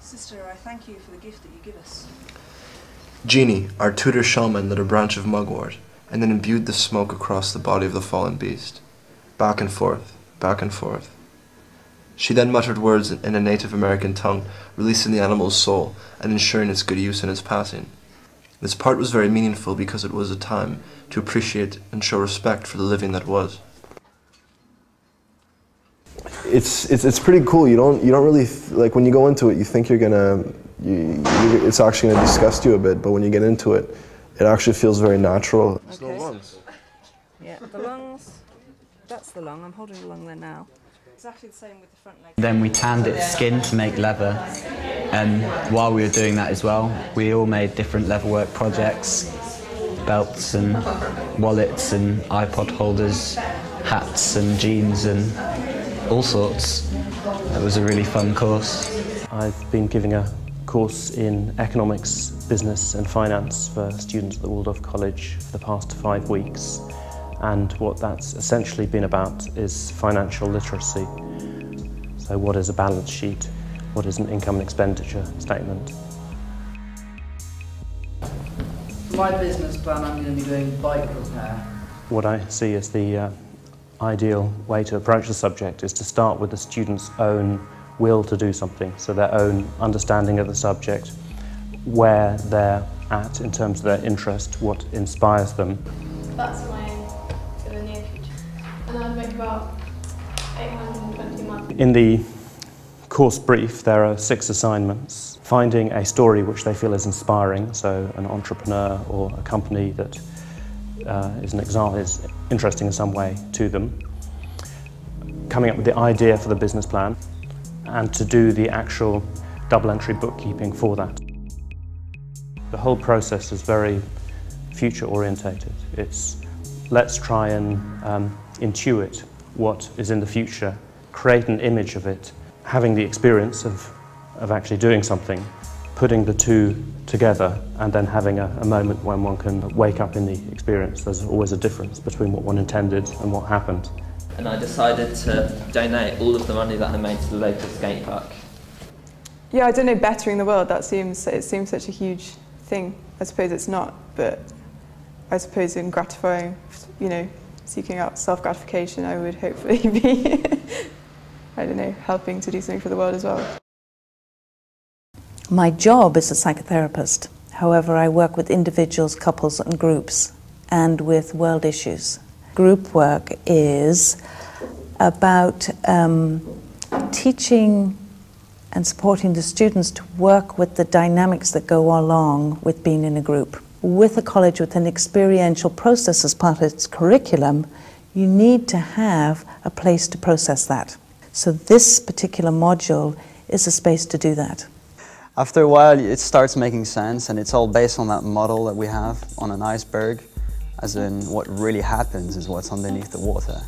Sister, I thank you for the gift that you give us. Jeannie, our tutor shaman, lit a branch of mugwort, and then imbued the smoke across the body of the fallen beast. Back and forth, back and forth. She then muttered words in a Native American tongue, releasing the animal's soul and ensuring its good use in its passing. This part was very meaningful because it was a time to appreciate and show respect for the living that was. It's pretty cool. You don't really like when you go into it. You think you're gonna, it's actually gonna disgust you a bit. But when you get into it, it actually feels very natural. Okay. No lungs. Yeah, the lungs. That's the lung. I'm holding the lung there now. Exactly the same with the front leg. Then we tanned its skin to make leather, and while we were doing that as well, we all made different leatherwork projects, belts and wallets and iPod holders, hats and jeans and all sorts. It was a really fun course. I've been giving a course in economics, business and finance for students at the Waldorf College for the past 5 weeks. And what that's essentially been about is financial literacy. So what is a balance sheet? What is an income and expenditure statement? For my business plan, I'm going to be doing bike repair. What I see as the ideal way to approach the subject is to start with the student's own will to do something, so their own understanding of the subject, where they're at in terms of their interest, what inspires them. That's my aim for the near future. And I'd make about 820 a month. In the course brief, there are 6 assignments. Finding a story which they feel is inspiring, so an entrepreneur or a company that is interesting in some way to them. Coming up with the idea for the business plan, and to do the actual double entry bookkeeping for that. The whole process is very future orientated. It's let's try and intuit what is in the future, create an image of it, having the experience of actually doing something, putting the two together and then having a moment when one can wake up in the experience. There's always a difference between what one intended and what happened. And I decided to donate all of the money that I made to the local skate park. Yeah, I don't know, bettering the world, it seems such a huge thing. I suppose it's not, but I suppose in gratifying, seeking out self-gratification, I would hopefully be, I don't know, helping to do something for the world as well. My job is a psychotherapist. However, I work with individuals, couples and groups, and with world issues. Group work is about teaching and supporting the students to work with the dynamics that go along with being in a group. With a college with an experiential process as part of its curriculum, you need to have a place to process that. So this particular module is a space to do that. After a while it starts making sense, and it's all based on that model that we have on an iceberg, as in what really happens is what's underneath the water.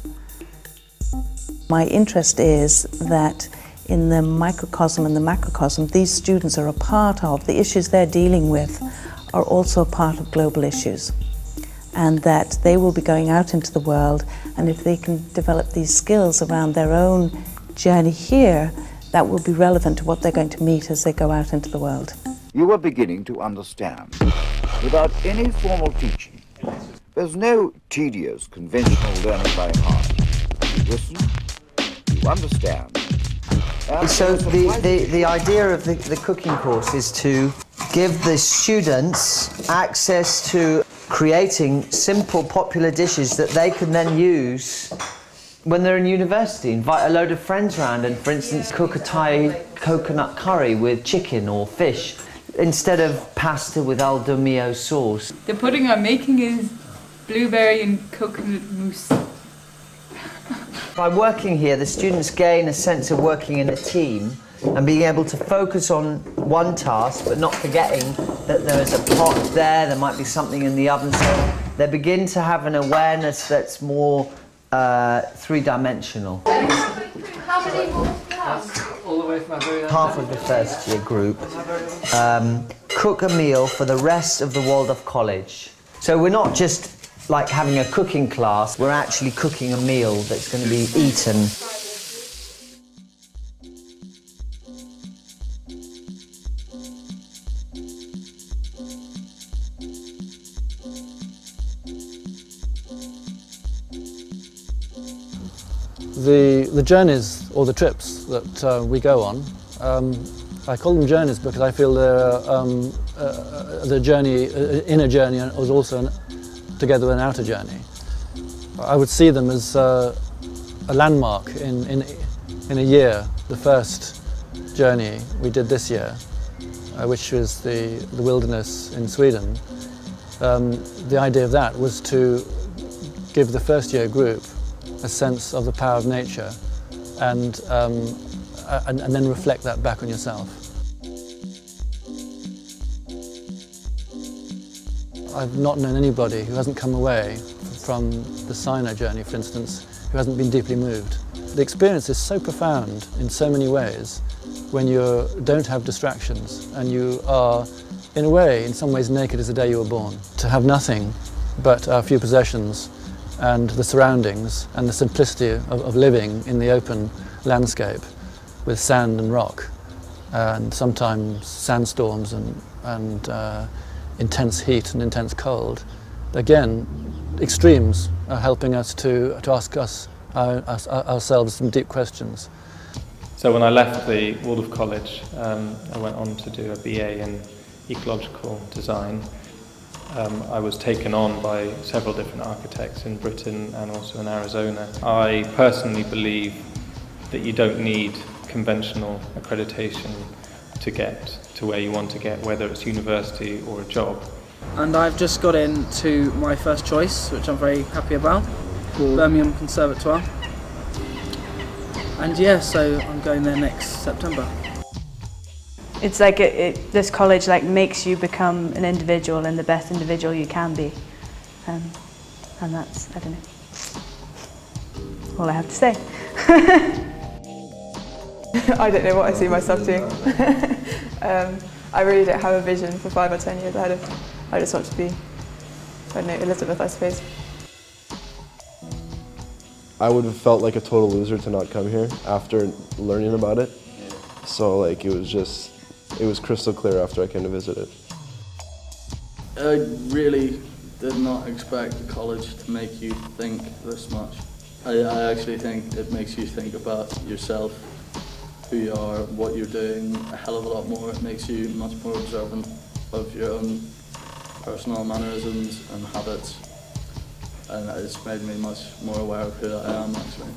My interest is that in the microcosm and the macrocosm, these students are a part of, the issues they're dealing with are also a part of global issues, and that they will be going out into the world, and if they can develop these skills around their own journey here, that will be relevant to what they're going to meet as they go out into the world. You are beginning to understand. Without any formal teaching, there's no tedious, conventional learning by heart. You listen, you understand. So the idea of the cooking course is to give the students access to creating simple, popular dishes that they can then use when they're in university. Invite a load of friends around and, for instance, cook a Thai coconut curry with chicken or fish instead of pasta with al mio sauce. The pudding I'm making is blueberry and coconut mousse. By working here, the students gain a sense of working in a team and being able to focus on one task, but not forgetting that there is a pot there might be something in the oven. So they begin to have an awareness that's more three-dimensional. How many more have? All the way from half of the first year group cook a meal for the rest of the Waldorf College. So we're not just like having a cooking class, we're actually cooking a meal that's going to be eaten. The journeys or the trips that we go on, I call them journeys because I feel they're the journey, inner journey, and was also together with an outer journey. I would see them as a landmark in a year. The first journey we did this year, which was the wilderness in Sweden. The idea of that was to give the first year group a sense of the power of nature and then reflect that back on yourself. I've not known anybody who hasn't come away from the Sinai journey, for instance, who hasn't been deeply moved. The experience is so profound in so many ways when you don't have distractions and you are, in a way, in some ways naked as the day you were born. To have nothing but a few possessions and the surroundings and the simplicity of living in the open landscape with sand and rock and sometimes sandstorms and intense heat and intense cold. Again, extremes are helping us to ask ourselves some deep questions. So when I left the Waldorf-College, I went on to do a BA in ecological design. I was taken on by several different architects in Britain and also in Arizona. I personally believe that you don't need conventional accreditation to get to where you want to get, whether it's university or a job. And I've just got into my first choice, which I'm very happy about, Birmingham Conservatoire. And yeah, so I'm going there next September. It's like this college makes you become an individual and the best individual you can be. And that's, I don't know, all I have to say. I don't know what I see myself doing. I really don't have a vision for 5 or 10 years ahead. I just want to be, I don't know, Elizabeth, I suppose. I would have felt like a total loser to not come here after learning about it. So it was crystal clear after I came to visit it. I really did not expect the college to make you think this much. I actually think it makes you think about yourself, who you are, what you're doing a hell of a lot more. It makes you much more observant of your own personal mannerisms and habits. And it's made me much more aware of who I am, actually.